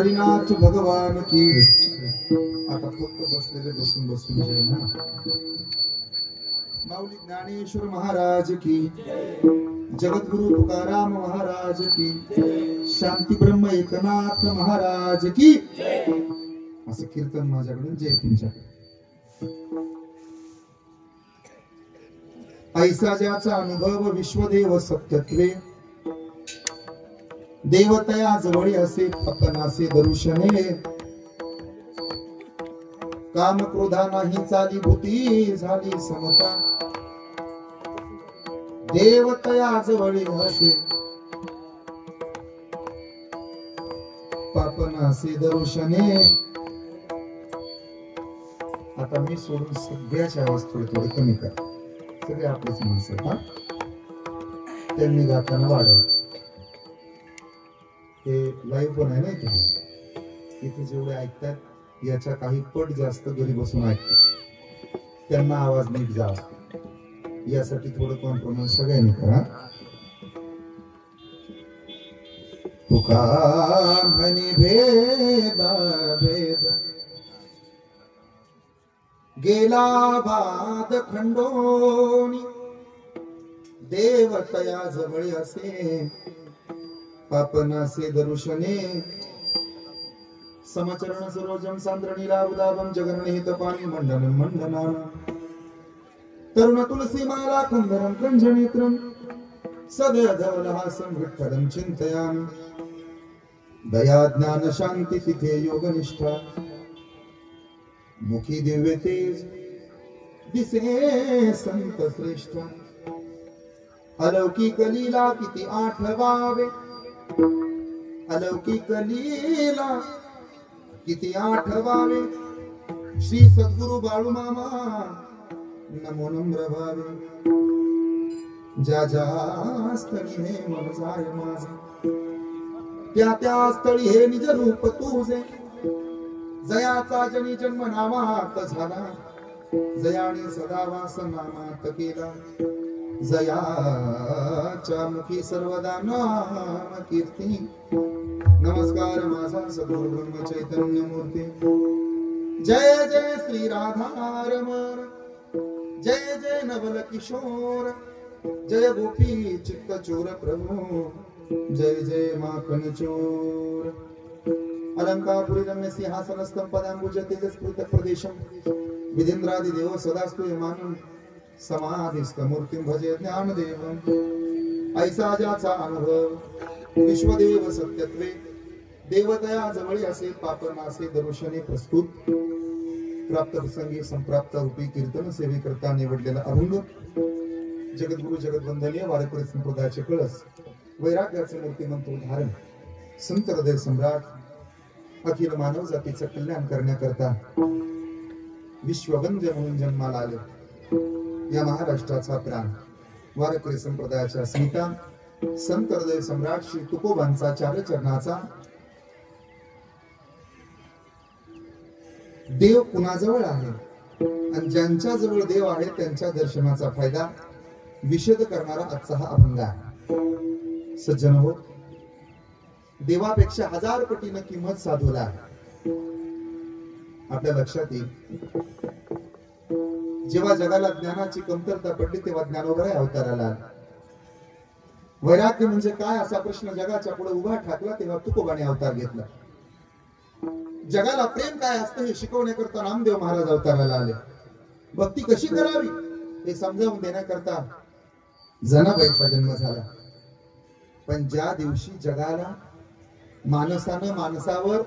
हरिनाथ भगवान की। आता फक्त बसलेले बसून बसून जे ना, माऊली ज्ञानेश्वर महाराज की, जगद्गुरु तुकाराम महाराज की, शांती ब्रह्म एकनाथ महाराज की। असं कीर्तन माझ्याकडून जय तुमच्याकडे। ऐसा ज्याचा अनुभव विश्वदेव सत्यत्वे, देवतया जवळी असे अपनासे दर्शने। काम क्रोधा नाही चाली भूती झाली समता, देवतया जवळी असे पापनासे दर्शने। आता मी सोडून सगळ्याच्या आवाज थोडे कमी कर, सगळे आपलेच माणसं हा, त्यांनी गाताना वाढव। हे लाईव्ह पण आहे ना इथे जेवढे ऐकतात याच्या काही पट जास्त घरी बसून ऐकतात, त्यांना आवाज नीट जावा यासाठी थोडं कॉम्प्रोमाइज सगळ्यांनी करा। तुका म्हणे भेदा भेद गेला बाद खंडोनी, देवतया जवळी असे पापनासे दर्शने। समचरण सरोजम सांद्रणीलाबुदाबम जगन्निहित पाणी मंडनं मंडनान, तरुण तुलसी माला कुंदरम कंजनेत्रम, सदय धवलहासं विठ्ठलं चिंतयामि। दया ज्ञान शांती तिथे योगनिष्ठा, मुखी दिव्य तेज दिसे संत श्रेष्ठ। अलौकिक लीला किती आठवावे, अलौकिक लीला किती आठवावे। श्री सद्गुरु बाळू मामा नमो नम्र भावे, ज्या ज्या स्थळी हे मन जाय माझे, त्या त्या स्थळी हे निज रूप तुझे। जयाचा जनी जन्म नामात झाला, जयाने सदा वास नामात केला। जयाच्या मुखी सर्वदा नाम कीर्ती। नमस्कार माझा सद्गुरु ब्रह्म चैतन्य मूर्ती। जय जय श्री राधारमण, जय जय नवल किशोर, जय गोपी चित्त चोर प्रभु, जय जय माखन चोर। अलंकापुरी रम्य सिंहासनस्थं पदांबुज तेजस्फुरित प्रदेशं, विदेन्द्रादि देव सदास्तु यमानं, समाधिस्थ मूर्तिं भजे ज्ञानदेवं। ऐसा ज्याचा अनुभव विश्वदेव सत्यत्वे, देवतया जवळी असे पापनासे दर्शने। प्रस्तुत प्राप्त प्रसंगी संप्राप्त रूपी कीर्तन सेवे करता निवडलेला अभंग, जगद्गुरु जगद्वंदनीय वारकरी संप्रदायाचे कळस, वैराग्याचे मूर्तिमंत उदाहरण, संत हृदय सम्राट, अखिल मानव जातीचं कल्याण करण्याकरता विश्ववंद्य म्हणून जन्माला आले या महाराष्ट्राचा प्राण, वारकरी संप्रदायाच्या स्मिता, संत हृदय सम्राट श्री तुकोबांचा चारचरणाचा देव कुणाजवळ आहे आणि ज्यांच्या जवळ देव आहे त्यांच्या दर्शनाचा फायदा विशद करणारा आजचा हा अभंग आहे। सज्जन हो, देवापेक्षा 1000 पटीने किंमत साधूला आहे। आपल्या लक्षात येईल, जेव्हा जगाला ज्ञानाची कमतरता पडली तेव्हा ज्ञानोबराय अवताराला आला। वैराग्य म्हणजे काय असा प्रश्न जगाच्या पुढे उभा ठाकला तेव्हा तुकोबाने अवतार घेतला। जगाला प्रेम काय असतं हे शिकवण्याकरता नामदेव महाराज अवताराला आले। भक्ती कशी करावी हे समजावून देण्याकरता जनाबाईचा जन्म झाला। पण ज्या दिवशी जगाला माणसानं माणसावर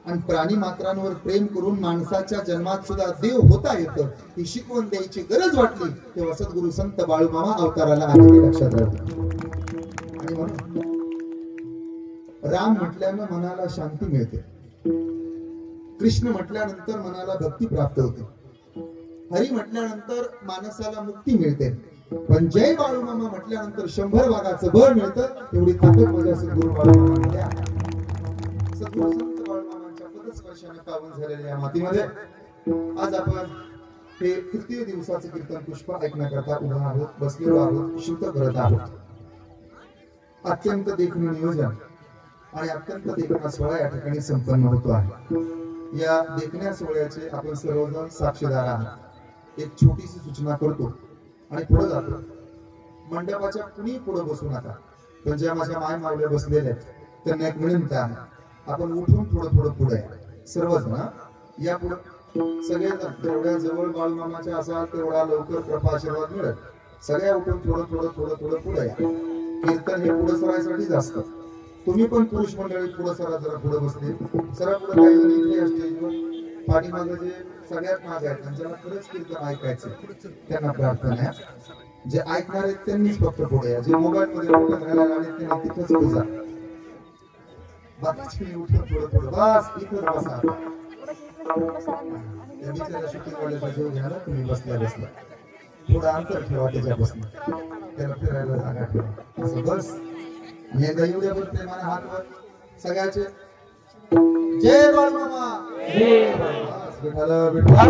आणि प्राणी मात्रांवर प्रेम करून माणसाच्या जन्मात सुद्धा देव होता येतं ही शिकवण द्यायची गरज वाटली तेव्हा सद्गुरु संत बाळूमामा अवताराला आले लक्षात राहतं। आणि म्हणून राम म्हटल्यानं मनाला शांती मिळते, कृष्ण म्हटल्यानंतर मनाला भक्ती प्राप्त होते, हरी म्हटल्यानंतर माणसाला मुक्ती मिळते, पण जय बाळूमामा म्हटल्यानंतर 100 वाघाचं बळ मिळतं। एवढी ताकद माझ्या सद्गुरु बाळूमामांनी द्या। सद्गुरु संत बाळूमामांच्या पदस्पर्शाने पावन झालेल्या या मातीमध्ये आज आपण हे तृतीय दिवसाचं कीर्तन पुष्प ऐकण्याकरता उभा आहोत, बसलेलो आहोत, शुद्ध करत आहोत। अत्यंत देखणं नियोजन, आणि अत्यंत देखणा सोहळा या ठिकाणी संपन्न होतो आहे। या देखण्या सोहळ्याचे आपण सर्वजण साक्षीदार आहात। एक छोटीशी सूचना करतो आणि पुढे जातो। मंडपाच्या कुणी पुढे बसू नका, पण ज्या माझ्या माय मावल्या बसलेल्या आहेत त्यांना एक विनंती आहे, आपण उठून थोडं पुढे या सर्वजण। या पुढे सगळेजण तेवढ्या जवळ बाळूमामाच्या असाल तेवढा लवकर कृपा आशीर्वाद मिळेल। सगळ्या उठून थोडं पुढे या। कीर्तन हे पुढे सरायसाठीच असतं। तुम्ही पण पुरुष मंडळी पुढे सरा, जरा पुढे बसले सरा पुढे। काही जण इथे स्टेजवर पाठीमागे जे सगळ्यात मागे आहेत त्यांना खरंच कीर्तन ऐकायचं, त्यांना प्रार्थना आहे जे ऐकणार आहेत त्यांनीच फक्त पुढे या। जे मोबाईल मध्ये कीर्तन घालायला आले त्यांनी तिथंच पुढे जा। बाकीचे उठून थोडं बस इथं बसा। त्या बिचाऱ्या शूटिंगवाल्याचा जीव घ्या ना तुम्ही बसल्या पुढे अंतर ठेवा त्याच्यापासून, त्याला फिरायला जागा ठेवा असं बस। आणि एकदा एवढ्या पण प्रेमाने हात वर सगळ्याचे जय बाळूमामा, जय विठ्ठल विठ्ठल।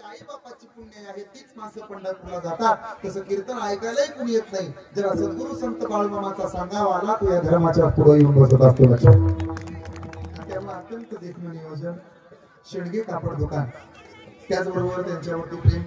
आई बापाची पुण्य आहे तीच माणसं पंढरपूरला जातात, तसं कीर्तन ऐकायलाही कुणी येत नाही। जर सद्गुरु संत बाळूमामाचा सांगावा आला तो या धर्माच्या पुढे येऊन बसत असतो लक्षात। त्यामुळे अत्यंत देखणं नियोजन, शेडगे कापड दुकान, त्याचबरोबर त्यांच्यावरती प्रेम